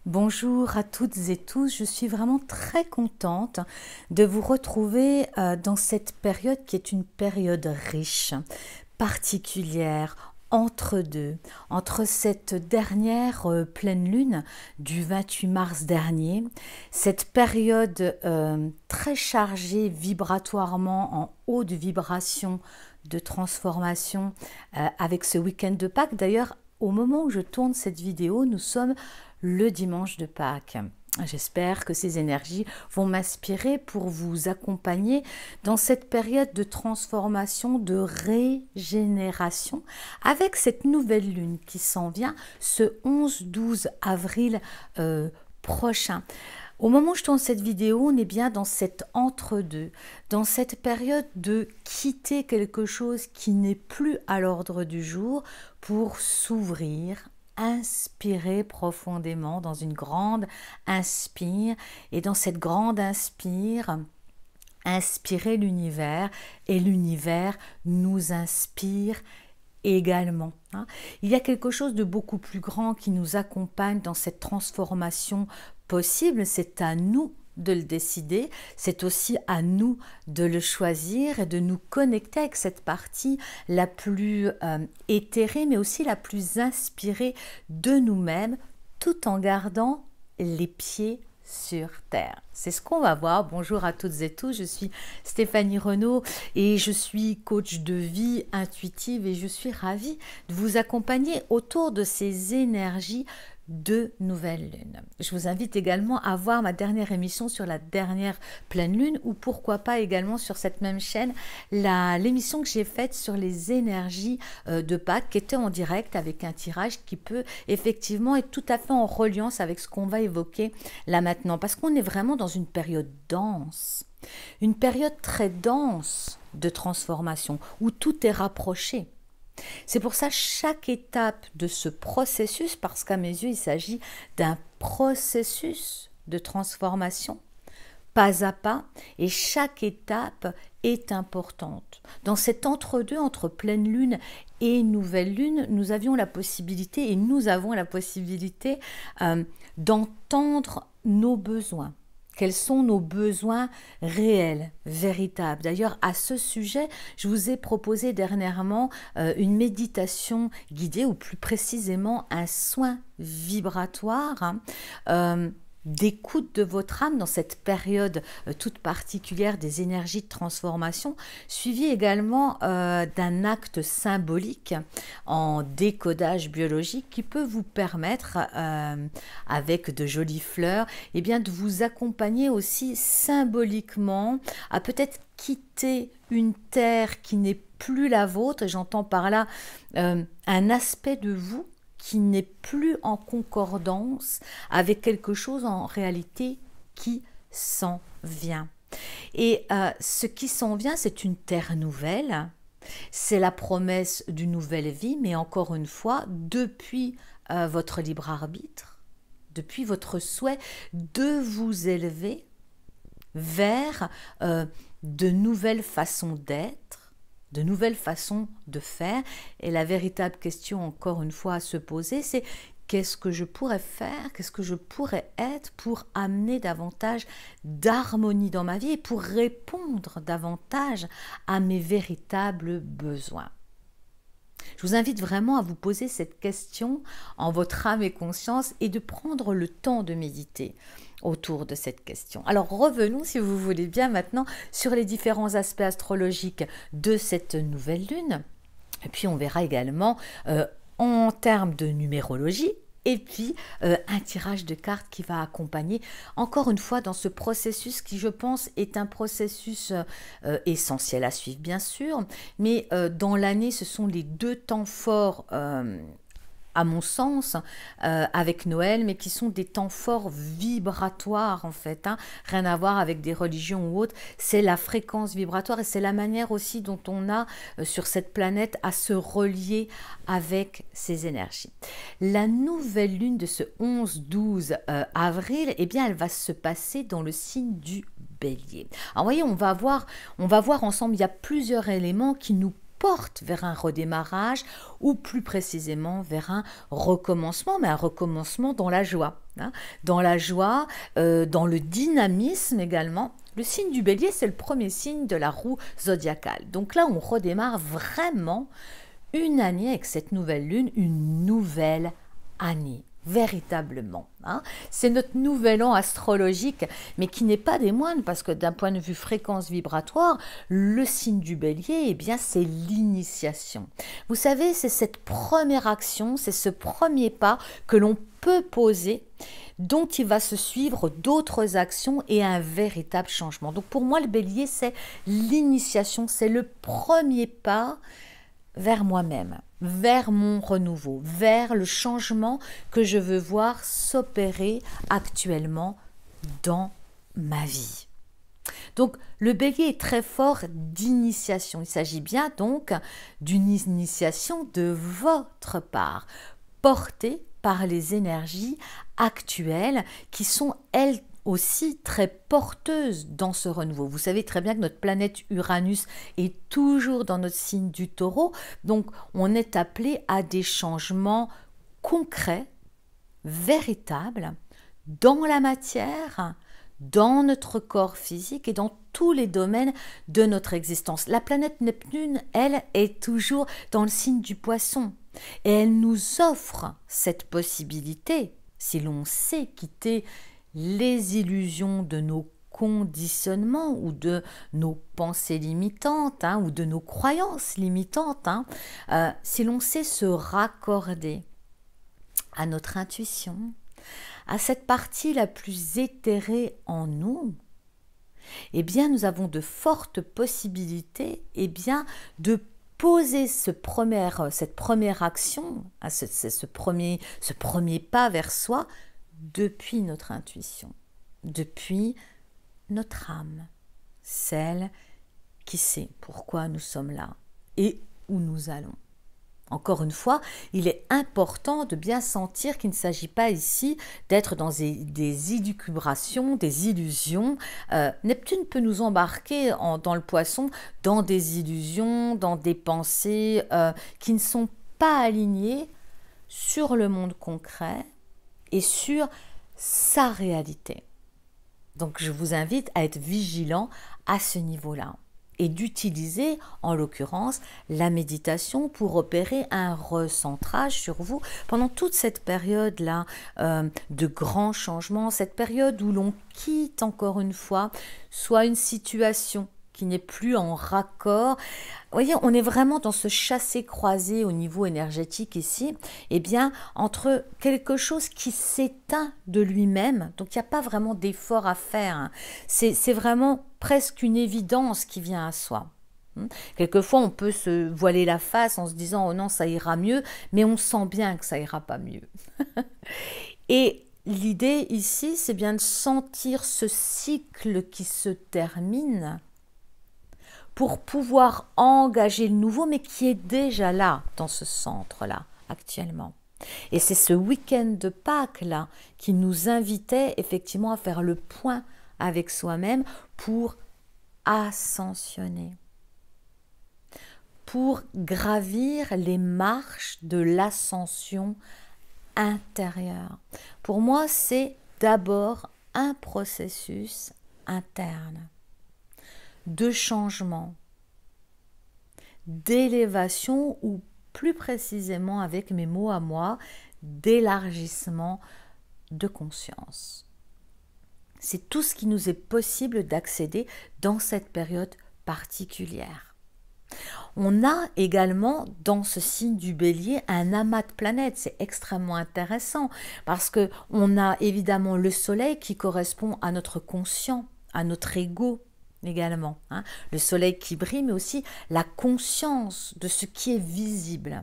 Bonjour à toutes et tous, je suis vraiment très contente de vous retrouver dans cette période qui est une période riche, particulière, entre deux, entre cette dernière pleine lune du 28 mars dernier, cette période très chargée vibratoirement en haute vibration de transformation avec ce week-end de Pâques. D'ailleurs, au moment où je tourne cette vidéo, nous sommes le dimanche de Pâques. J'espère que ces énergies vont m'inspirer pour vous accompagner dans cette période de transformation, de régénération, avec cette nouvelle lune qui s'en vient ce 11-12 avril prochain. Au moment où je tourne cette vidéo, on est bien dans cet entre-deux, dans cette période de quitter quelque chose qui n'est plus à l'ordre du jour pour s'ouvrir, inspirer profondément dans une grande inspire, et dans cette grande inspire, inspirer l'univers, et l'univers nous inspire également. Il y a quelque chose de beaucoup plus grand qui nous accompagne dans cette transformation possible. C'est à nous de le décider, c'est aussi à nous de le choisir et de nous connecter avec cette partie la plus éthérée, mais aussi la plus inspirée de nous-mêmes, tout en gardant les pieds sur terre. C'est ce qu'on va voir. Bonjour à toutes et tous, je suis Stéphanie Renaud et je suis coach de vie intuitive et je suis ravie de vous accompagner autour de ces énergies de nouvelle lune. Je vous invite également à voir ma dernière émission sur la dernière pleine lune, ou pourquoi pas également sur cette même chaîne l'émission que j'ai faite sur les énergies de Pâques, qui était en direct avec un tirage qui peut effectivement être tout à fait en reliance avec ce qu'on va évoquer là maintenant, parce qu'on est vraiment dans une période dense, une période très dense de transformation où tout est rapproché. C'est pour ça chaque étape de ce processus, parce qu'à mes yeux il s'agit d'un processus de transformation, pas à pas, et chaque étape est importante. Dans cet entre-deux, entre pleine lune et nouvelle lune, nous avions la possibilité, et nous avons la possibilité d'entendre nos besoins. Quels sont nos besoins réels, véritables? D'ailleurs, à ce sujet, je vous ai proposé dernièrement une méditation guidée, ou plus précisément un soin vibratoire d'écoute de votre âme dans cette période toute particulière des énergies de transformation, suivi également d'un acte symbolique en décodage biologique qui peut vous permettre, avec de jolies fleurs, eh bien, de vous accompagner aussi symboliquement à peut-être quitter une terre qui n'est plus la vôtre. J'entends par là un aspect de vous qui n'est plus en concordance avec quelque chose en réalité qui s'en vient. Et ce qui s'en vient, c'est une terre nouvelle, c'est la promesse d'une nouvelle vie, mais encore une fois, depuis votre libre arbitre, depuis votre souhait de vous élever vers de nouvelles façons d'être, de nouvelles façons de faire. Et la véritable question, encore une fois, à se poser, c'est qu'est-ce que je pourrais faire, qu'est-ce que je pourrais être pour amener davantage d'harmonie dans ma vie et pour répondre davantage à mes véritables besoins. Je vous invite vraiment à vous poser cette question en votre âme et conscience et de prendre le temps de méditer autour de cette question. Alors revenons, si vous voulez bien, maintenant sur les différents aspects astrologiques de cette nouvelle lune. Et puis on verra également en termes de numérologie, et puis un tirage de cartes qui va accompagner, encore une fois, dans ce processus qui, je pense, est un processus essentiel à suivre, bien sûr, mais dans l'année, ce sont les deux temps forts à mon sens, avec Noël, mais qui sont des temps forts vibratoires en fait, rien à voir avec des religions ou autres, c'est la fréquence vibratoire et c'est la manière aussi dont on a sur cette planète à se relier avec ces énergies. La nouvelle lune de ce 11-12 avril, eh bien elle va se passer dans le signe du Bélier. Alors voyez, on va voir ensemble, il y a plusieurs éléments qui nous porte vers un redémarrage ou plus précisément vers un recommencement, mais un recommencement dans la joie. Dans la joie, dans le dynamisme également. Le signe du Bélier, c'est le premier signe de la roue zodiacale. Donc là, on redémarre vraiment une année avec cette nouvelle lune, une nouvelle année. Véritablement. C'est notre nouvel an astrologique, mais qui n'est pas des moindres, parce que d'un point de vue fréquence vibratoire, le signe du Bélier, eh bien, c'est l'initiation. Vous savez, c'est cette première action, c'est ce premier pas que l'on peut poser, dont il va se suivre d'autres actions et un véritable changement. Donc pour moi, le Bélier, c'est l'initiation, c'est le premier pas vers moi-même, vers mon renouveau, vers le changement que je veux voir s'opérer actuellement dans ma vie. Donc le Bélier est très fort d'initiation. Il s'agit bien donc d'une initiation de votre part, portée par les énergies actuelles qui sont elles aussi très porteuse dans ce renouveau. Vous savez très bien que notre planète Uranus est toujours dans notre signe du Taureau, donc on est appelé à des changements concrets, véritables, dans la matière, dans notre corps physique et dans tous les domaines de notre existence. La planète Neptune, elle, est toujours dans le signe du Poisson et elle nous offre cette possibilité, si l'on sait quitter les illusions de nos conditionnements ou de nos pensées limitantes ou de nos croyances limitantes, si l'on sait se raccorder à notre intuition, à cette partie la plus éthérée en nous, eh bien nous avons de fortes possibilités de poser cette première action, ce premier pas vers soi, depuis notre intuition, depuis notre âme, celle qui sait pourquoi nous sommes là et où nous allons. Encore une fois, il est important de bien sentir qu'il ne s'agit pas ici d'être dans des élucubrations, des illusions. Neptune peut nous embarquer dans le Poisson, dans des illusions, dans des pensées qui ne sont pas alignées sur le monde concret et sur sa réalité. Donc je vous invite à être vigilant à ce niveau-là et d'utiliser en l'occurrence la méditation pour opérer un recentrage sur vous pendant toute cette période-là de grands changements, cette période où l'on quitte encore une fois soit une situation qui n'est plus en raccord. Vous voyez, on est vraiment dans ce chassé-croisé au niveau énergétique ici, entre quelque chose qui s'éteint de lui-même, donc il n'y a pas vraiment d'effort à faire, c'est vraiment presque une évidence qui vient à soi. Quelquefois, on peut se voiler la face en se disant « Oh non, ça ira mieux », mais on sent bien que ça ira pas mieux. Et l'idée ici, c'est bien de sentir ce cycle qui se termine pour pouvoir engager le nouveau, mais qui est déjà là, dans ce centre-là, actuellement. Et c'est ce week-end de Pâques-là qui nous invitait effectivement à faire le point avec soi-même pour ascensionner, pour gravir les marches de l'ascension intérieure. Pour moi, c'est d'abord un processus interne de changement, d'élévation ou plus précisément avec mes mots à moi, d'élargissement de conscience. C'est tout ce qui nous est possible d'accéder dans cette période particulière. On a également dans ce signe du Bélier un amas de planètes, c'est extrêmement intéressant parce que on a évidemment le Soleil qui correspond à notre conscient, à notre ego, également, le soleil qui brille, mais aussi la conscience de ce qui est visible,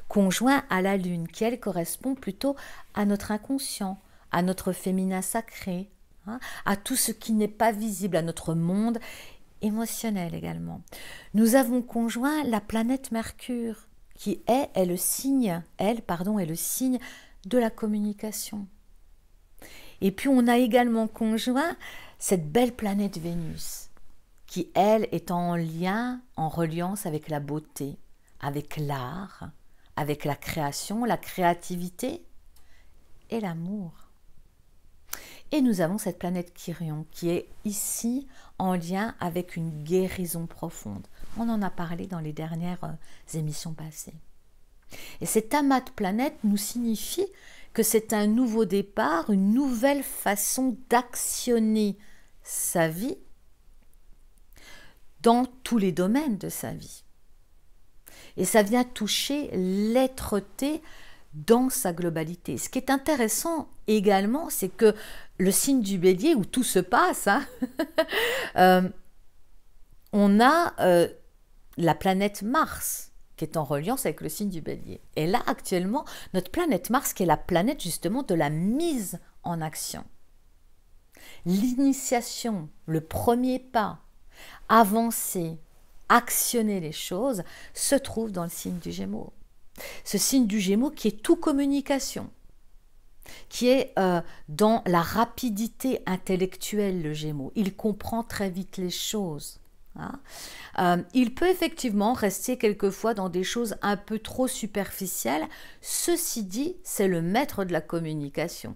conjoint à la lune, qui elle correspond plutôt à notre inconscient, à notre féminin sacré, à tout ce qui n'est pas visible, à notre monde émotionnel également. Nous avons conjoint la planète Mercure, qui est le signe de la communication. Et puis on a également conjoint cette belle planète Vénus, qui, elle, est en lien, en reliance avec la beauté, avec l'art, avec la création, la créativité et l'amour. Et nous avons cette planète Quirion qui est ici en lien avec une guérison profonde. On en a parlé dans les dernières émissions passées. Et cet amas de planètes nous signifie que c'est un nouveau départ, une nouvelle façon d'actionner sa vie dans tous les domaines de sa vie. Et ça vient toucher l'être-té dans sa globalité. Ce qui est intéressant également, c'est que le signe du Bélier, où tout se passe, on a la planète Mars, qui est en reliance avec le signe du Bélier. Et là, actuellement, notre planète Mars, qui est la planète justement de la mise en action. L'initiation, le premier pas, avancer, actionner les choses, se trouve dans le signe du Gémeaux. Ce signe du Gémeaux qui est tout communication, qui est dans la rapidité intellectuelle, le Gémeaux. Il comprend très vite les choses. Il peut effectivement rester quelquefois dans des choses un peu trop superficielles. Ceci dit, c'est le maître de la communication.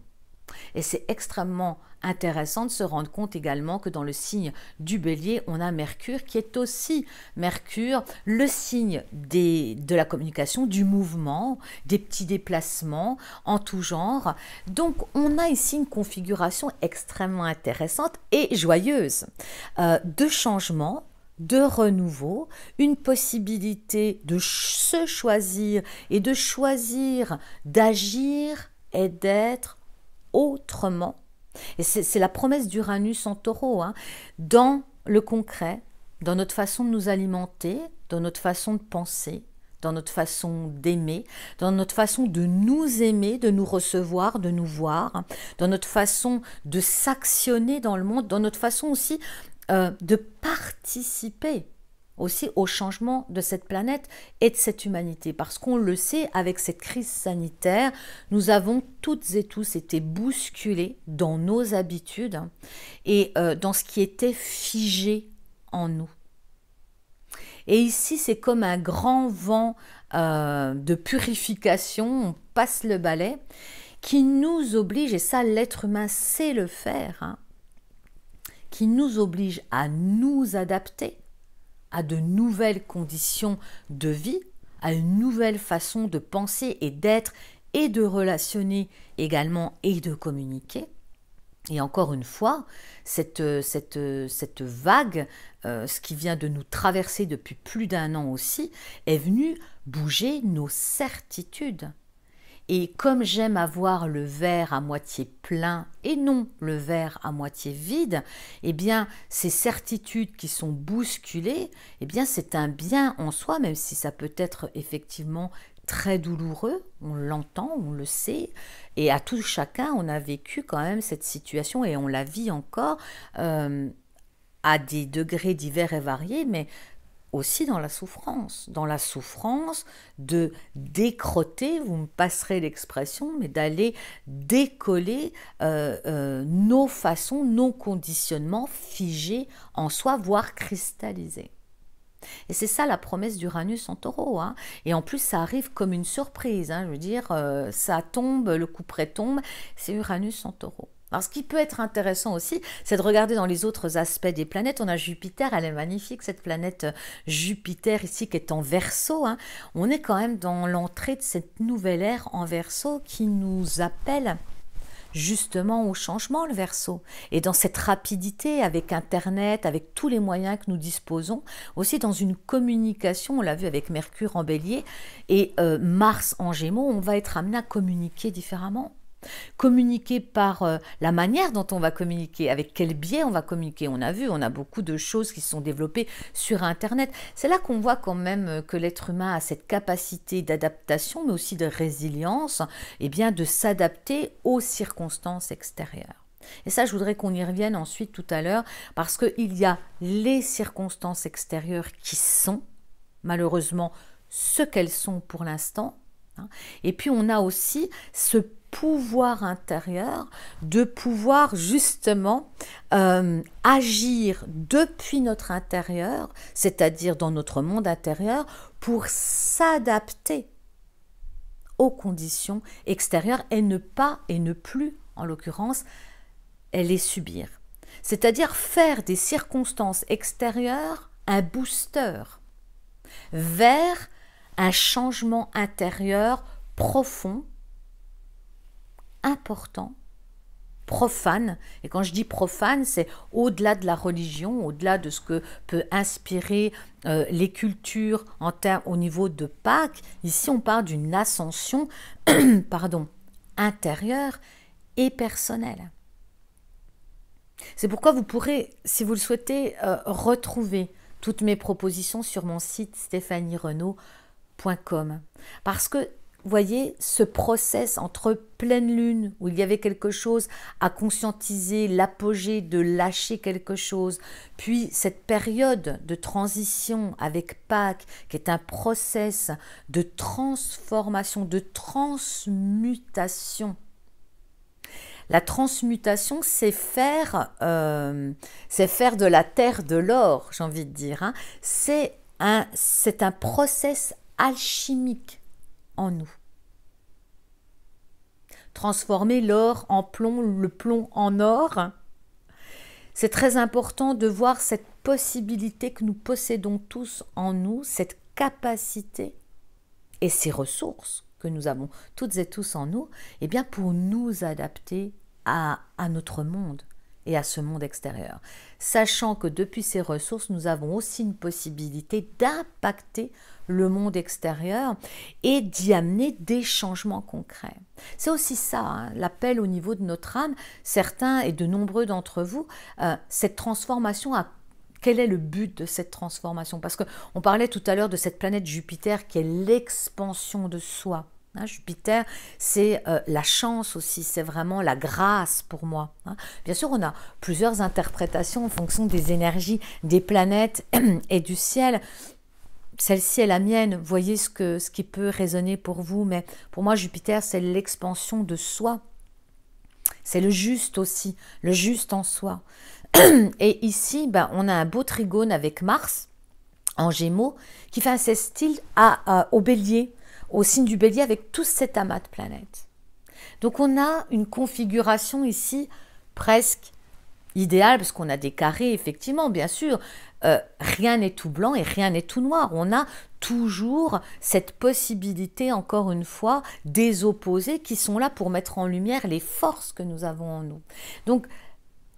Et c'est extrêmement intéressant de se rendre compte également que dans le signe du Bélier, on a Mercure qui est aussi Mercure, le signe de la communication, du mouvement, des petits déplacements en tout genre. Donc on a ici une configuration extrêmement intéressante et joyeuse de changement, de renouveau, une possibilité de se choisir et de choisir d'agir et d'être autrement. Et c'est la promesse d'Uranus en Taureau, dans le concret, dans notre façon de nous alimenter, dans notre façon de penser, dans notre façon d'aimer, dans notre façon de nous aimer, de nous recevoir, de nous voir, dans notre façon de s'actionner dans le monde, dans notre façon aussi de participer aussi au changement de cette planète et de cette humanité. Parce qu'on le sait, avec cette crise sanitaire, nous avons toutes et tous été bousculés dans nos habitudes et dans ce qui était figé en nous. Et ici, c'est comme un grand vent de purification, on passe le balai, qui nous oblige, et ça l'être humain sait le faire, qui nous oblige à nous adapter à de nouvelles conditions de vie, à une nouvelle façon de penser et d'être et de relationner également et de communiquer. Et encore une fois, cette vague, ce qui vient de nous traverser depuis plus d'1 an aussi, est venue bouger nos certitudes. Et comme j'aime avoir le verre à moitié plein et non le verre à moitié vide, eh bien ces certitudes qui sont bousculées, eh bien c'est un bien en soi, même si ça peut être effectivement très douloureux, on l'entend, on le sait, et à tout chacun, on a vécu quand même cette situation et on la vit encore à des degrés divers et variés, mais aussi dans la souffrance de décrotter, vous me passerez l'expression, mais d'aller décoller nos façons, nos conditionnements figés en soi, voire cristallisés. Et c'est ça la promesse d'Uranus en Taureau, Et en plus, ça arrive comme une surprise, je veux dire, ça tombe, le couperet tombe, c'est Uranus en Taureau. Alors, ce qui peut être intéressant aussi, c'est de regarder dans les autres aspects des planètes. On a Jupiter, elle est magnifique, cette planète Jupiter ici qui est en Verseau. On est quand même dans l'entrée de cette nouvelle ère en Verseau qui nous appelle justement au changement, le Verseau. Et dans cette rapidité avec Internet, avec tous les moyens que nous disposons, aussi dans une communication, on l'a vu avec Mercure en Bélier et Mars en Gémeaux, on va être amené à communiquer différemment. Communiquer par la manière dont on va communiquer, avec quel biais on va communiquer. On a vu, on a beaucoup de choses qui se sont développées sur Internet. C'est là qu'on voit quand même que l'être humain a cette capacité d'adaptation, mais aussi de résilience, et bien de s'adapter aux circonstances extérieures. Et ça, je voudrais qu'on y revienne ensuite tout à l'heure, parce qu'il y a les circonstances extérieures qui sont, malheureusement, ce qu'elles sont pour l'instant. Et puis on a aussi ce pouvoir intérieur, de pouvoir justement agir depuis notre intérieur, c'est-à-dire dans notre monde intérieur, pour s'adapter aux conditions extérieures et ne plus, en l'occurrence, les subir. C'est-à-dire faire des circonstances extérieures un booster vers un changement intérieur profond, important, profane. Et quand je dis profane, c'est au-delà de la religion, au-delà de ce que peut inspirer les cultures au niveau de Pâques. Ici, on parle d'une ascension intérieure et personnelle. C'est pourquoi vous pourrez, si vous le souhaitez, retrouver toutes mes propositions sur mon site stéphanierenaud.com. Parce que, vous voyez, ce process entre pleine lune, où il y avait quelque chose à conscientiser, l'apogée de lâcher quelque chose, puis cette période de transition avec Pâques, qui est un process de transformation, de transmutation. La transmutation, c'est faire de la terre de l'or, j'ai envie de dire. Hein. C'est un process alchimique en nous. Transformer l'or en plomb, le plomb en or. C'est très important de voir cette possibilité que nous possédons tous en nous, cette capacité et ces ressources que nous avons toutes et tous en nous, eh bien pour nous adapter à notre monde et à ce monde extérieur. Sachant que depuis ces ressources, nous avons aussi une possibilité d'impacter le monde extérieur et d'y amener des changements concrets. C'est aussi ça, hein, l'appel au niveau de notre âme. Certains et de nombreux d'entre vous, cette transformation quel est le but de cette transformation? Parce qu'on parlait tout à l'heure de cette planète Jupiter qui est l'expansion de soi. Hein, Jupiter, c'est la chance aussi, c'est vraiment la grâce pour moi. Hein. Bien sûr, on a plusieurs interprétations en fonction des énergies des planètes et du ciel. Celle-ci est la mienne, voyez ce qui peut résonner pour vous, mais pour moi, Jupiter, c'est l'expansion de soi. C'est le juste aussi, le juste en soi. Et ici, on a un beau trigone avec Mars en Gémeaux qui fait un sextile au Bélier, au signe du Bélier avec tout cet amas de planètes. Donc on a une configuration ici presque idéale parce qu'on a des carrés, effectivement, bien sûr. Rien n'est tout blanc et rien n'est tout noir. On a toujours cette possibilité, encore une fois, des opposés qui sont là pour mettre en lumière les forces que nous avons en nous. Donc,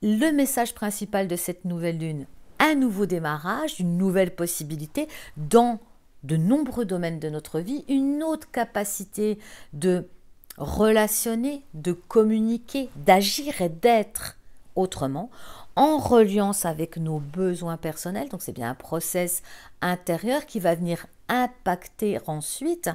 le message principal de cette nouvelle lune, un nouveau démarrage, une nouvelle possibilité dans de nombreux domaines de notre vie, une autre capacité de relationner, de communiquer, d'agir et d'être autrement, en reliance avec nos besoins personnels. Donc c'est bien un process intérieur qui va venir impacter ensuite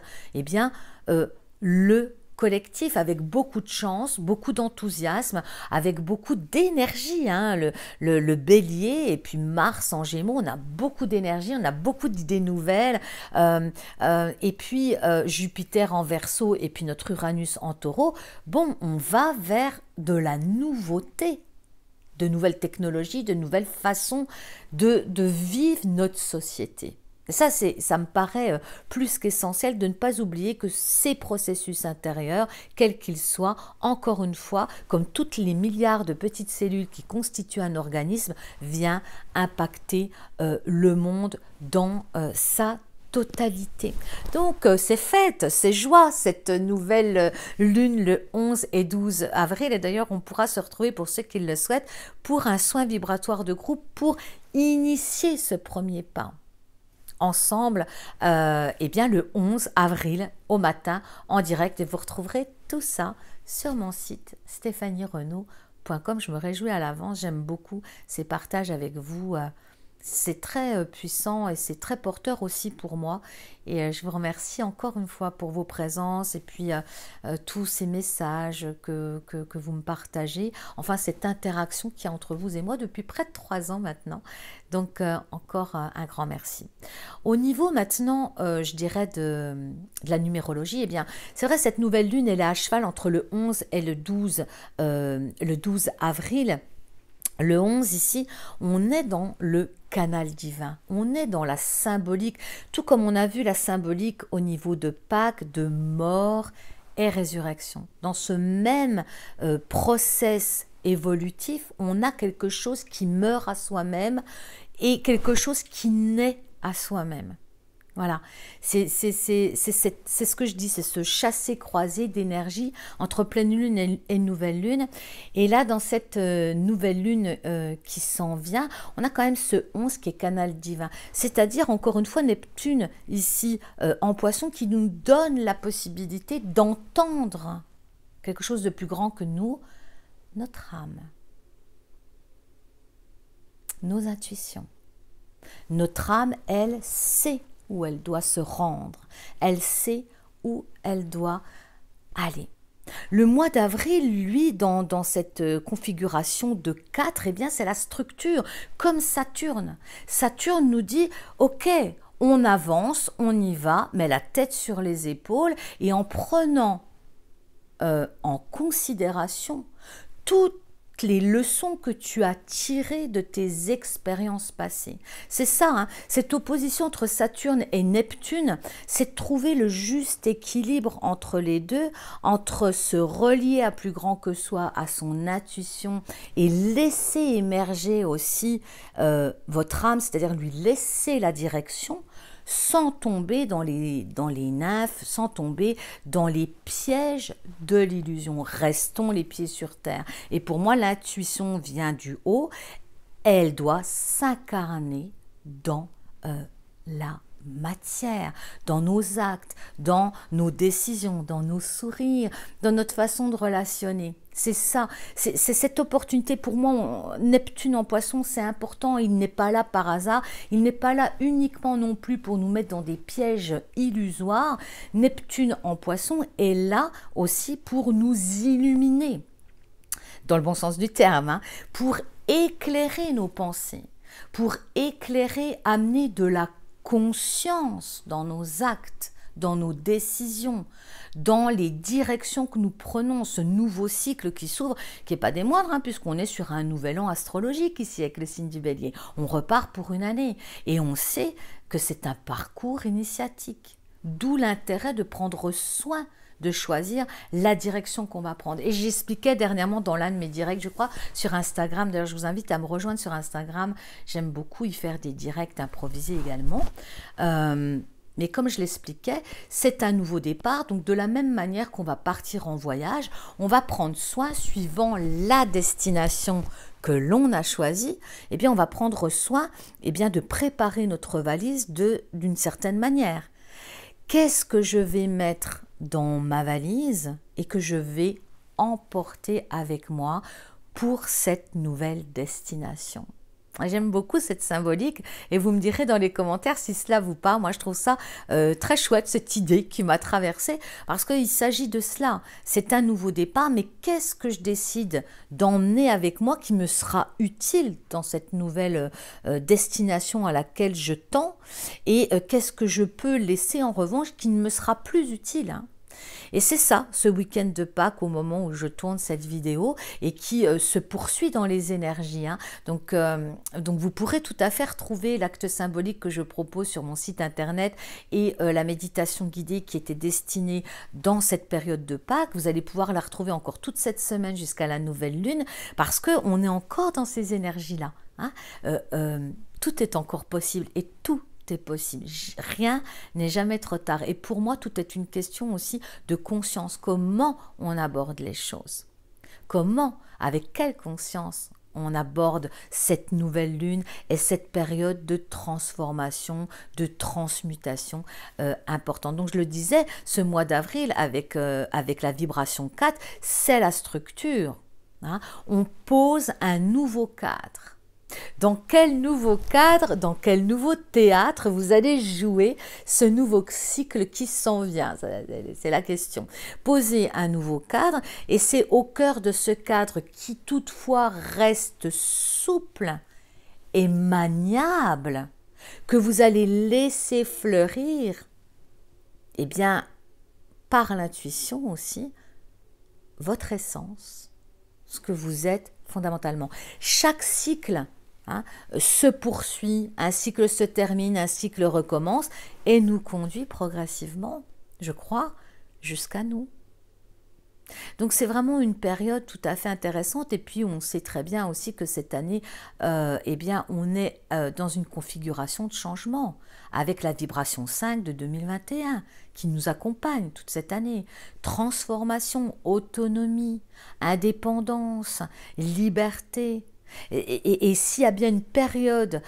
le collectif avec beaucoup de chance, beaucoup d'enthousiasme, avec beaucoup d'énergie. Hein. Le bélier et puis Mars en Gémeaux, on a beaucoup d'énergie, on a beaucoup d'idées nouvelles. Et puis Jupiter en Verseau et puis notre Uranus en Taureau. Bon, on va vers de la nouveauté, de nouvelles technologies, de nouvelles façons de vivre notre société. Ça me paraît plus qu'essentiel de ne pas oublier que ces processus intérieurs, quels qu'ils soient, encore une fois, comme toutes les milliards de petites cellules qui constituent un organisme, vient impacter le monde dans sa totalité. Donc c'est fête, c'est joie, cette nouvelle lune le 11 et 12 avril. Et d'ailleurs, on pourra se retrouver, pour ceux qui le souhaitent, pour un soin vibratoire de groupe pour initier ce premier pas ensemble, le 11 avril au matin en direct, et vous retrouverez tout ça sur mon site stéphanierenaud.com. Je me réjouis à l'avance, j'aime beaucoup ces partages avec vous, c'est très puissant et c'est très porteur aussi pour moi. Et je vous remercie encore une fois pour vos présences et puis tous ces messages que vous me partagez. Enfin, cette interaction qu'il y a entre vous et moi depuis près de 3 ans maintenant. Donc, encore un grand merci. Au niveau maintenant, je dirais, de la numérologie, eh bien, c'est vrai, cette nouvelle lune, elle est à cheval entre le 11 et le 12 avril. Le 11 ici, on est dans le canal divin, on est dans la symbolique, tout comme on a vu la symbolique au niveau de Pâques, de mort et résurrection. Dans ce même process évolutif, on a quelque chose qui meurt à soi-même et quelque chose qui naît à soi-même. Voilà, c'est ce que je dis, c'est ce chassé-croisé d'énergie entre pleine lune et nouvelle lune. Et là, dans cette nouvelle lune qui s'en vient, on a quand même ce 11 qui est canal divin. C'est-à-dire, encore une fois, Neptune, ici, en poisson, qui nous donne la possibilité d'entendre quelque chose de plus grand que nous, notre âme, nos intuitions. Notre âme, elle, sait où elle doit se rendre. Elle sait où elle doit aller. Le mois d'avril, lui, dans cette configuration de 4, eh bien, c'est la structure, comme Saturne. Saturne nous dit, ok, on avance, on y va, mais la tête sur les épaules, et en prenant en considération toutes les leçons que tu as tirées de tes expériences passées. C'est ça, hein, cette opposition entre Saturne et Neptune, c'est de trouver le juste équilibre entre les deux, entre se relier à plus grand que soi, à son intuition, et laisser émerger aussi votre âme, c'est-à-dire lui laisser la direction, sans tomber dans les nymphes, sans tomber dans les pièges de l'illusion. Restons les pieds sur terre. Et pour moi, l'intuition vient du haut. Elle doit s'incarner dans la matière, dans nos actes, dans nos décisions, dans nos sourires, dans notre façon de relationner. C'est ça, c'est cette opportunité pour moi. Neptune en poisson, c'est important, il n'est pas là par hasard, il n'est pas là uniquement non plus pour nous mettre dans des pièges illusoires. Neptune en poisson est là aussi pour nous illuminer, dans le bon sens du terme, hein, pour éclairer nos pensées, pour éclairer, amener de la conscience dans nos actes, dans nos décisions, dans les directions que nous prenons, ce nouveau cycle qui s'ouvre, qui n'est pas des moindres, hein, puisqu'on est sur un nouvel an astrologique ici avec le signe du Bélier. On repart pour une année et on sait que c'est un parcours initiatique, d'où l'intérêt de prendre soin de choisir la direction qu'on va prendre. Et j'expliquais dernièrement dans l'un de mes directs, je crois, sur Instagram. D'ailleurs, je vous invite à me rejoindre sur Instagram. J'aime beaucoup y faire des directs improvisés également. Mais comme je l'expliquais, c'est un nouveau départ. Donc, de la même manière qu'on va partir en voyage, on va prendre soin, suivant la destination que l'on a choisie, eh bien, on va prendre soin de préparer notre valise d'une certaine manière. Qu'est-ce que je vais mettre dans ma valise et que je vais emporter avec moi pour cette nouvelle destination? J'aime beaucoup cette symbolique et vous me direz dans les commentaires si cela vous parle. Moi, je trouve ça très chouette, cette idée qui m'a traversée, parce qu'il s'agit de cela. C'est un nouveau départ, mais qu'est-ce que je décide d'emmener avec moi qui me sera utile dans cette nouvelle destination à laquelle je tends, et qu'est-ce que je peux laisser en revanche qui ne me sera plus utile, hein. Et c'est ça, ce week-end de Pâques, au moment où je tourne cette vidéo, et qui se poursuit dans les énergies, hein. Donc, vous pourrez tout à fait retrouver l'acte symbolique que je propose sur mon site internet et la méditation guidée qui était destinée dans cette période de Pâques. Vous allez pouvoir la retrouver encore toute cette semaine jusqu'à la nouvelle lune, parce qu'on est encore dans ces énergies-là, hein. Tout est encore possible et tout est possible. Rien n'est jamais trop tard. Et pour moi, tout est une question aussi de conscience. Comment on aborde les choses? Comment, avec quelle conscience on aborde cette nouvelle lune et cette période de transformation, de transmutation importante. Donc je le disais, ce mois d'avril avec la vibration 4, c'est la structure, hein. On pose un nouveau cadre. Dans quel nouveau cadre, dans quel nouveau théâtre vous allez jouer ce nouveau cycle qui s'en vient? C'est la question. Posez un nouveau cadre et c'est au cœur de ce cadre qui toutefois reste souple et maniable que vous allez laisser fleurir, eh bien, par l'intuition aussi, votre essence, ce que vous êtes fondamentalement. Chaque cycle se poursuit, un cycle se termine, un cycle recommence et nous conduit progressivement, je crois, jusqu'à nous. Donc c'est vraiment une période tout à fait intéressante et puis on sait très bien aussi que cette année, eh bien, on est dans une configuration de changement avec la vibration 5 de 2021 qui nous accompagne toute cette année. Transformation, autonomie, indépendance, liberté. Et s'il y a bien une période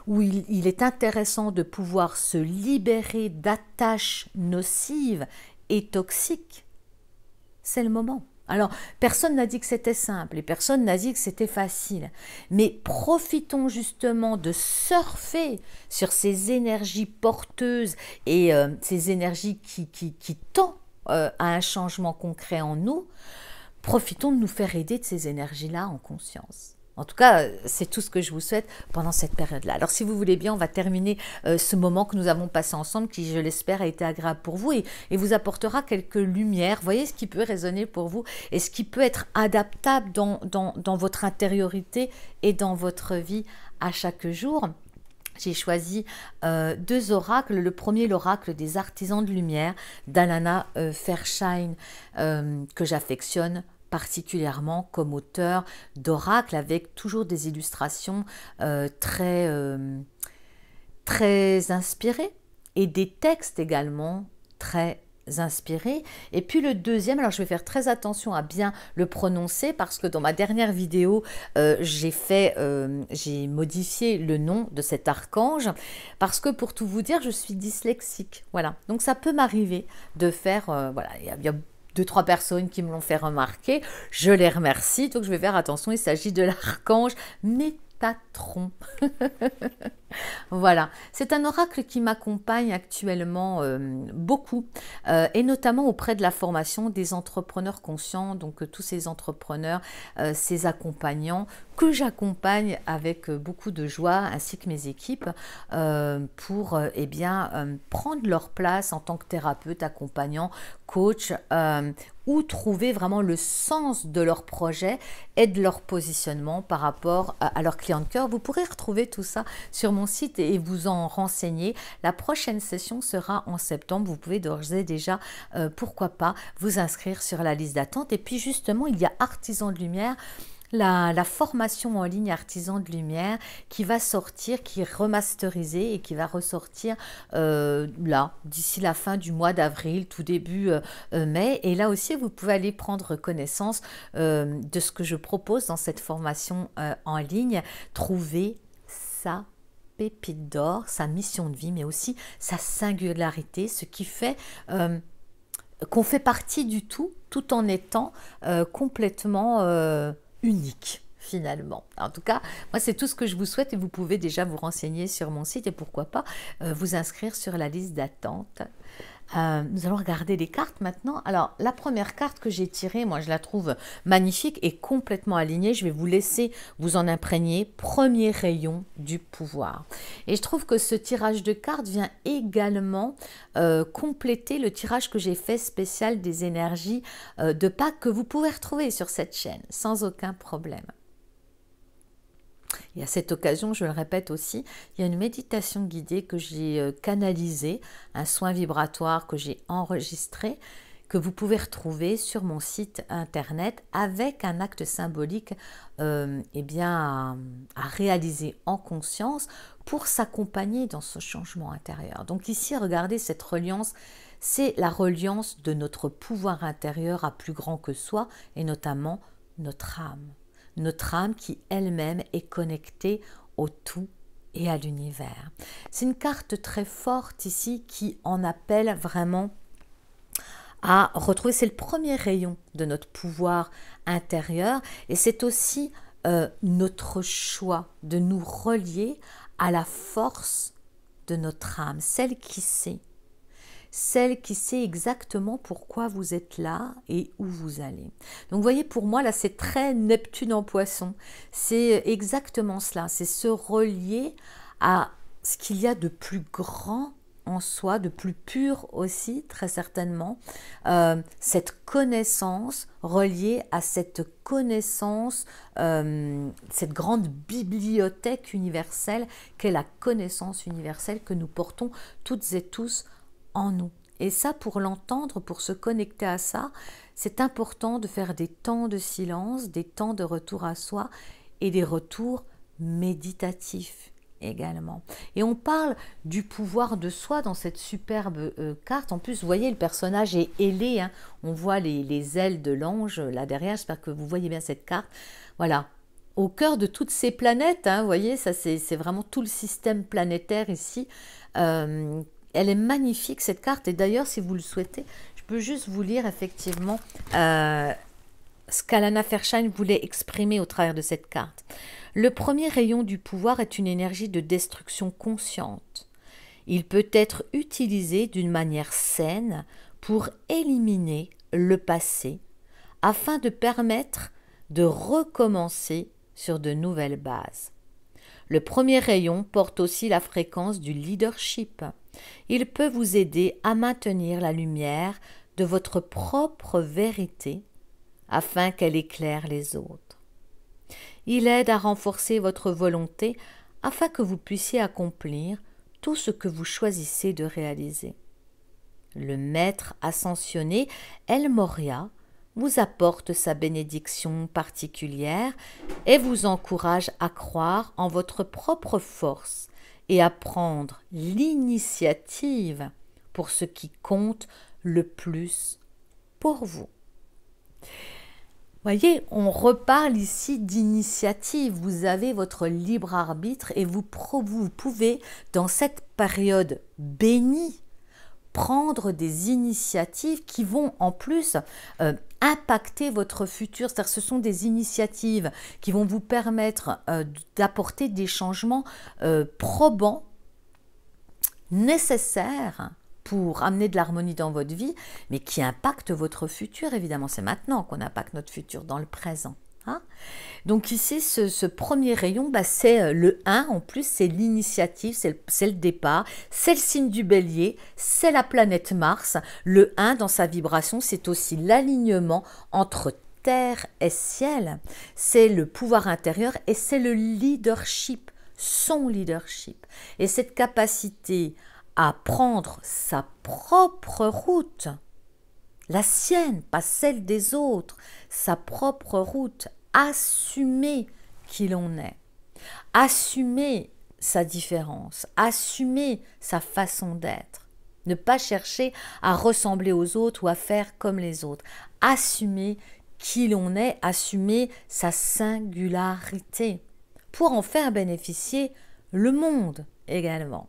où il est intéressant de pouvoir se libérer d'attaches nocives et toxiques, c'est le moment. Alors, personne n'a dit que c'était simple et personne n'a dit que c'était facile. Mais profitons justement de surfer sur ces énergies porteuses et ces énergies qui tendent à un changement concret en nous. Profitons de nous faire aider de ces énergies-là en conscience. En tout cas, c'est tout ce que je vous souhaite pendant cette période-là. Alors, si vous voulez bien, on va terminer ce moment que nous avons passé ensemble, qui, je l'espère, a été agréable pour vous et vous apportera quelques lumières. Voyez ce qui peut résonner pour vous et ce qui peut être adaptable dans votre intériorité et dans votre vie à chaque jour. J'ai choisi deux oracles. Le premier, l'oracle des artisans de lumière d'Alana Fairchild, que j'affectionne particulièrement comme auteur d'oracle, avec toujours des illustrations très inspirées et des textes également très inspirés. Et puis le deuxième, alors je vais faire très attention à bien le prononcer parce que dans ma dernière vidéo, j'ai modifié le nom de cet archange parce que pour tout vous dire, je suis dyslexique. Voilà, donc ça peut m'arriver de faire, voilà, il y a 2-3 personnes qui me l'ont fait remarquer, je les remercie, donc je vais faire attention, il s'agit de l'archange Métatron. Voilà, c'est un oracle qui m'accompagne actuellement beaucoup et notamment auprès de la formation des entrepreneurs conscients, donc tous ces entrepreneurs, ces accompagnants que j'accompagne avec beaucoup de joie ainsi que mes équipes pour eh bien, prendre leur place en tant que thérapeute, accompagnant, coach ou trouver vraiment le sens de leur projet et de leur positionnement par rapport à leur client de cœur. Vous pourrez retrouver tout ça sur mon site et vous en renseigner. La prochaine session sera en septembre. Vous pouvez d'ores et déjà, pourquoi pas, vous inscrire sur la liste d'attente. Et puis justement, il y a Artisans de Lumière, la formation en ligne Artisans de Lumière qui va sortir, qui est remasterisée et qui va ressortir là, d'ici la fin du mois d'avril, tout début mai. Et là aussi, vous pouvez aller prendre connaissance de ce que je propose dans cette formation en ligne. Trouver sa pépite d'or, sa mission de vie, mais aussi sa singularité, ce qui fait qu'on fait partie du tout en étant complètement unique finalement. En tout cas, moi c'est tout ce que je vous souhaite et vous pouvez déjà vous renseigner sur mon site et pourquoi pas vous inscrire sur la liste d'attente. Nous allons regarder les cartes maintenant. Alors, la première carte que j'ai tirée, moi je la trouve magnifique et complètement alignée. Je vais vous laisser vous en imprégner. Premier rayon du pouvoir. Et je trouve que ce tirage de cartes vient également compléter le tirage que j'ai fait spécial des énergies de Pâques que vous pouvez retrouver sur cette chaîne sans aucun problème. Et à cette occasion, je le répète aussi, il y a une méditation guidée que j'ai canalisée, un soin vibratoire que j'ai enregistré, que vous pouvez retrouver sur mon site internet avec un acte symbolique eh bien, à réaliser en conscience pour s'accompagner dans ce changement intérieur. Donc ici, regardez cette reliance, c'est la reliance de notre pouvoir intérieur à plus grand que soi et notamment notre âme. Notre âme qui elle-même est connectée au tout et à l'univers. C'est une carte très forte ici qui en appelle vraiment à retrouver, c'est le premier rayon de notre pouvoir intérieur et c'est aussi notre choix, de nous relier à la force de notre âme, celle qui sait exactement pourquoi vous êtes là et où vous allez. Donc vous voyez, pour moi, là, c'est très Neptune en Poisson. C'est exactement cela, c'est se relier à ce qu'il y a de plus grand en soi, de plus pur aussi, très certainement, cette connaissance reliée à cette connaissance, cette grande bibliothèque universelle qu'est la connaissance universelle que nous portons toutes et tous en nous. Et ça, pour l'entendre, pour se connecter à ça, c'est important de faire des temps de silence, des temps de retour à soi et des retours méditatifs également. Et on parle du pouvoir de soi dans cette superbe carte. En plus, vous voyez, le personnage est ailé, hein. On voit les ailes de l'ange là derrière. J'espère que vous voyez bien cette carte. Voilà, au cœur de toutes ces planètes, hein, vous voyez, ça c'est vraiment tout le système planétaire ici. Elle est magnifique cette carte, et d'ailleurs si vous le souhaitez, je peux juste vous lire effectivement ce qu'Alana Fersheim voulait exprimer au travers de cette carte. Le premier rayon du pouvoir est une énergie de destruction consciente. Il peut être utilisé d'une manière saine pour éliminer le passé afin de permettre de recommencer sur de nouvelles bases. Le premier rayon porte aussi la fréquence du leadership. Il peut vous aider à maintenir la lumière de votre propre vérité afin qu'elle éclaire les autres. Il aide à renforcer votre volonté afin que vous puissiez accomplir tout ce que vous choisissez de réaliser. Le maître ascensionné, El Moria, vous apporte sa bénédiction particulière et vous encourage à croire en votre propre force et à prendre l'initiative pour ce qui compte le plus pour vous. Voyez, on reparle ici d'initiative. Vous avez votre libre arbitre et vous pouvez, dans cette période bénie, prendre des initiatives qui vont en plus impacter votre futur. C'est-à-dire, ce sont des initiatives qui vont vous permettre d'apporter des changements probants, nécessaires pour amener de l'harmonie dans votre vie, mais qui impactent votre futur, évidemment. C'est maintenant qu'on impacte notre futur, dans le présent. Hein? Donc ici, ce premier rayon, c'est le 1, en plus, c'est l'initiative, c'est le départ, c'est le signe du bélier, c'est la planète Mars. Le 1, dans sa vibration, c'est aussi l'alignement entre terre et ciel. C'est le pouvoir intérieur et c'est le leadership, son leadership. Et cette capacité à prendre sa propre route, la sienne, pas celle des autres, sa propre route, assumer qui l'on est, assumer sa différence, assumer sa façon d'être, ne pas chercher à ressembler aux autres ou à faire comme les autres, assumer qui l'on est, assumer sa singularité, pour en faire bénéficier le monde également.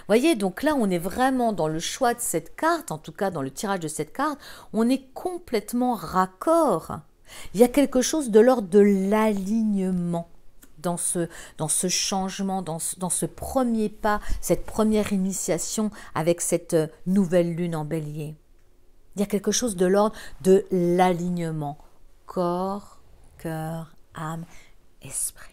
Voyez, donc là, on est vraiment dans le choix de cette carte, en tout cas dans le tirage de cette carte, on est complètement raccord. Il y a quelque chose de l'ordre de l'alignement dans ce changement, dans ce premier pas, cette première initiation avec cette nouvelle lune en bélier. Il y a quelque chose de l'ordre de l'alignement. Corps, cœur, âme, esprit.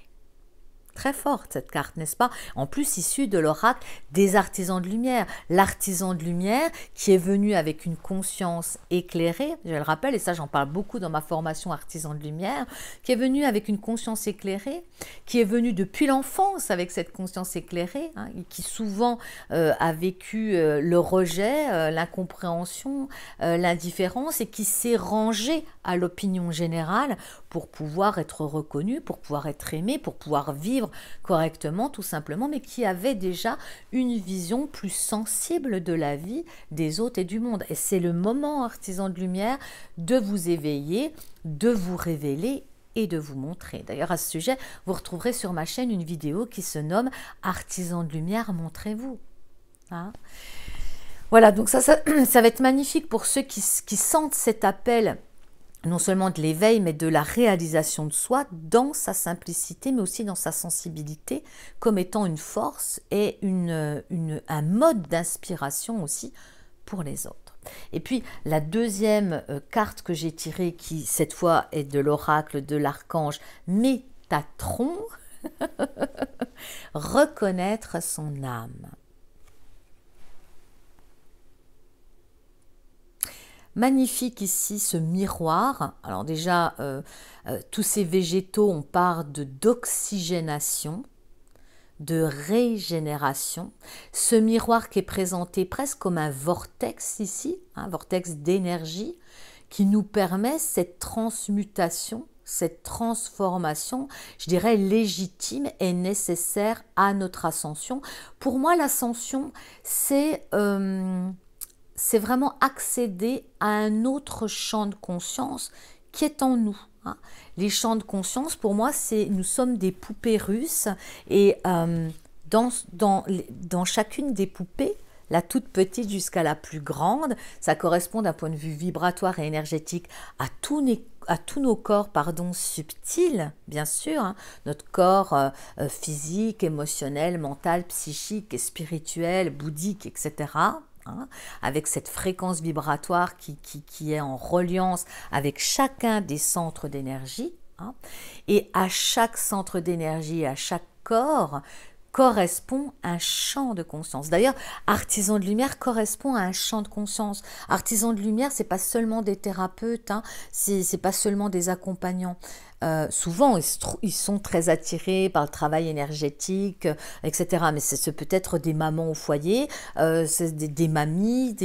Très forte cette carte, n'est-ce pas? En plus issue de l'oracle des artisans de lumière. L'artisan de lumière qui est venu avec une conscience éclairée, je le rappelle, et ça j'en parle beaucoup dans ma formation artisan de lumière, qui est venu avec une conscience éclairée, qui est venu depuis l'enfance avec cette conscience éclairée, hein, qui souvent a vécu le rejet, l'incompréhension, l'indifférence, et qui s'est rangé à l'opinion générale pour pouvoir être reconnu, pour pouvoir être aimé, pour pouvoir vivre correctement tout simplement, mais qui avait déjà une vision plus sensible de la vie, des autres et du monde. Et c'est le moment, artisan de lumière, de vous éveiller, de vous révéler et de vous montrer. D'ailleurs, à ce sujet, vous retrouverez sur ma chaîne une vidéo qui se nomme « Artisan de lumière, montrez-vous ». Hein? Voilà, donc ça va être magnifique pour ceux qui sentent cet appel non seulement de l'éveil, mais de la réalisation de soi dans sa simplicité, mais aussi dans sa sensibilité, comme étant une force et un mode d'inspiration aussi pour les autres. Et puis la deuxième carte que j'ai tirée, qui cette fois est de l'oracle de l'archange Métatron, reconnaître son âme. Magnifique ici ce miroir. Alors déjà, tous ces végétaux, on parle d'oxygénation, de régénération. Ce miroir qui est présenté presque comme un vortex ici, un vortex d'énergie, qui nous permet cette transmutation, cette transformation, je dirais légitime et nécessaire à notre ascension. Pour moi, l'ascension, c'est vraiment accéder à un autre champ de conscience qui est en nous. Les champs de conscience, pour moi, nous sommes des poupées russes et dans chacune des poupées, la toute petite jusqu'à la plus grande, ça correspond d'un point de vue vibratoire et énergétique à tous nos corps subtils, bien sûr, notre corps physique, émotionnel, mental, psychique et spirituel, bouddhique, etc., avec cette fréquence vibratoire qui est en reliance avec chacun des centres d'énergie. Et à chaque centre d'énergie, à chaque corps, correspond un champ de conscience. D'ailleurs, artisan de lumière correspond à un champ de conscience. Artisan de lumière, c'est pas seulement des thérapeutes, c'est pas seulement des accompagnants. Souvent, ils sont très attirés par le travail énergétique, etc. Mais c'est peut-être des mamans au foyer, c'est des mamies,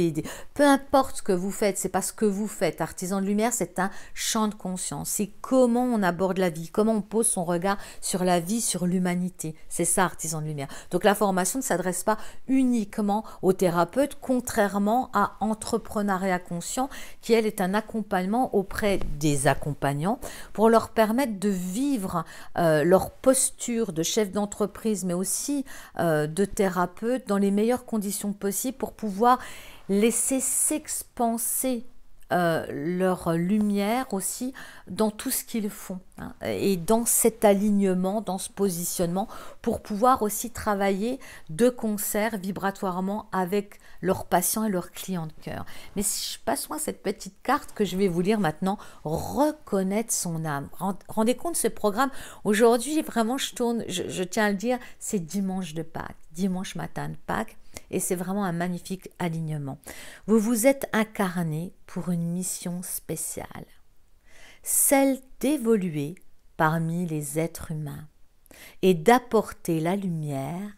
peu importe ce que vous faites, c'est pas ce que vous faites. Artisan de lumière, c'est un champ de conscience. C'est comment on aborde la vie, comment on pose son regard sur la vie, sur l'humanité. C'est ça, artisan de lumière. Donc la formation ne s'adresse pas uniquement aux thérapeutes, contrairement à Entrepreneuriat Conscient, qui elle est un accompagnement auprès des accompagnants pour leur permettre de vivre leur posture de chef d'entreprise, mais aussi de thérapeute dans les meilleures conditions possibles pour pouvoir laisser s'expanser leur lumière aussi dans tout ce qu'ils font, et dans cet alignement, dans ce positionnement, pour pouvoir aussi travailler de concert vibratoirement avec leurs patients et leurs clients de cœur. Mais si je passe moi cette petite carte que je vais vous lire maintenant, reconnaître son âme. Rendez compte, ce programme, aujourd'hui, vraiment, je tiens à le dire, c'est dimanche de Pâques, dimanche matin de Pâques, et c'est vraiment un magnifique alignement. Vous vous êtes incarné pour une mission spéciale, celle d'évoluer parmi les êtres humains et d'apporter la lumière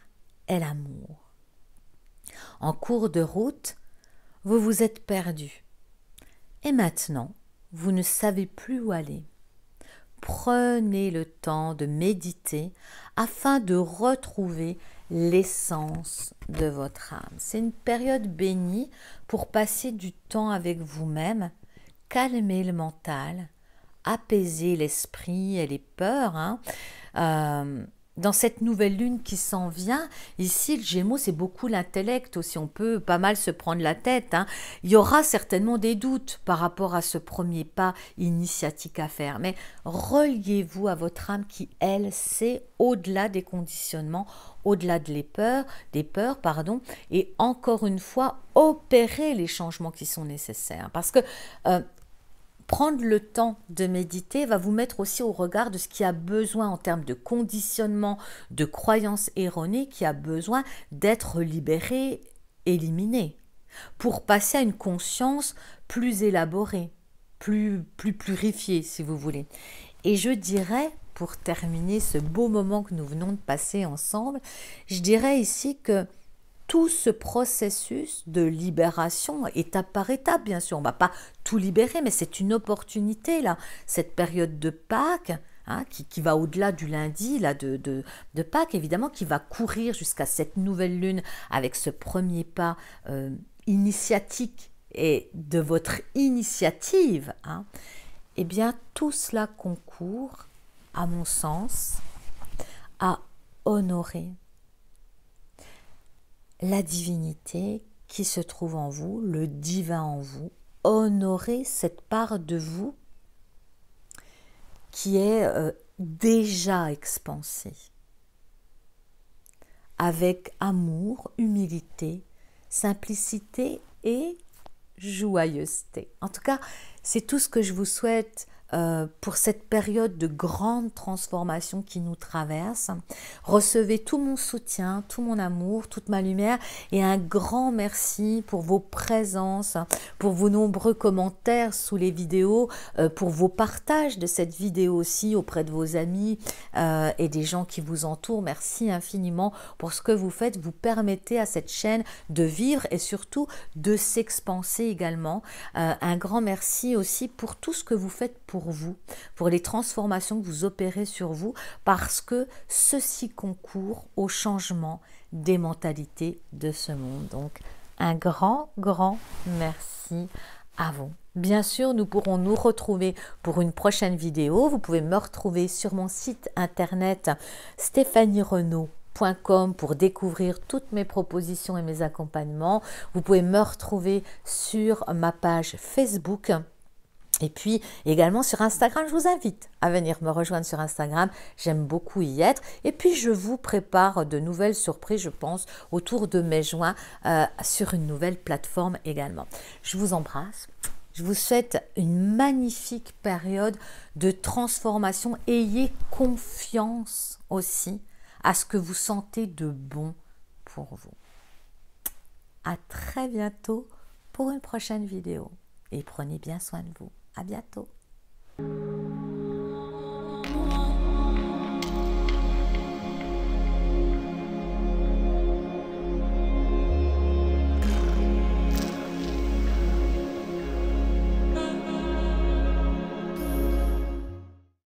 et l'amour. En cours de route, vous vous êtes perdu et maintenant, vous ne savez plus où aller. Prenez le temps de méditer afin de retrouver l'essence de votre âme. C'est une période bénie pour passer du temps avec vous-même, calmer le mental, apaiser l'esprit et les peurs. Dans cette nouvelle lune qui s'en vient, ici le Gémeaux, c'est beaucoup l'intellect aussi, on peut pas mal se prendre la tête. Il y aura certainement des doutes par rapport à ce premier pas initiatique à faire, mais reliez-vous à votre âme qui, elle, sait au-delà des conditionnements, au-delà des peurs, et encore une fois, opérer les changements qui sont nécessaires. Parce que prendre le temps de méditer va vous mettre aussi au regard de ce qui a besoin en termes de conditionnement, de croyances erronées, qui a besoin d'être libéré, éliminé, pour passer à une conscience plus élaborée, plus purifiée, si vous voulez. Et je dirais, pour terminer ce beau moment que nous venons de passer ensemble, je dirais ici que tout ce processus de libération, étape par étape, bien sûr, on ne va pas tout libérer, mais c'est une opportunité, là, cette période de Pâques, qui va au-delà du lundi là, de Pâques, évidemment, qui va courir jusqu'à cette nouvelle lune avec ce premier pas initiatique et de votre initiative. Eh bien, tout cela concourt, à mon sens, à honorer la divinité qui se trouve en vous, le divin en vous, honorer cette part de vous qui est déjà expansé, avec amour, humilité, simplicité et joyeuseté. En tout cas, c'est tout ce que je vous souhaite pour cette période de grande transformation qui nous traverse. Recevez tout mon soutien, tout mon amour, toute ma lumière et un grand merci pour vos présences, pour vos nombreux commentaires sous les vidéos, pour vos partages de cette vidéo aussi auprès de vos amis et des gens qui vous entourent. Merci infiniment pour ce que vous faites. Vous permettez à cette chaîne de vivre et surtout de s'expanser également. Un grand merci aussi pour tout ce que vous faites pour vous, pour les transformations que vous opérez sur vous, parce que ceci concourt au changement des mentalités de ce monde. Donc, un grand merci à vous. Bien sûr, nous pourrons nous retrouver pour une prochaine vidéo. Vous pouvez me retrouver sur mon site internet stéphanierenaud.com pour découvrir toutes mes propositions et mes accompagnements. Vous pouvez me retrouver sur ma page Facebook. Et puis également sur Instagram, je vous invite à venir me rejoindre sur Instagram. J'aime beaucoup y être. Et puis je vous prépare de nouvelles surprises, je pense, autour de mai-juin sur une nouvelle plateforme également. Je vous embrasse. Je vous souhaite une magnifique période de transformation. Ayez confiance aussi à ce que vous sentez de bon pour vous. À très bientôt pour une prochaine vidéo. Et prenez bien soin de vous. À bientôt.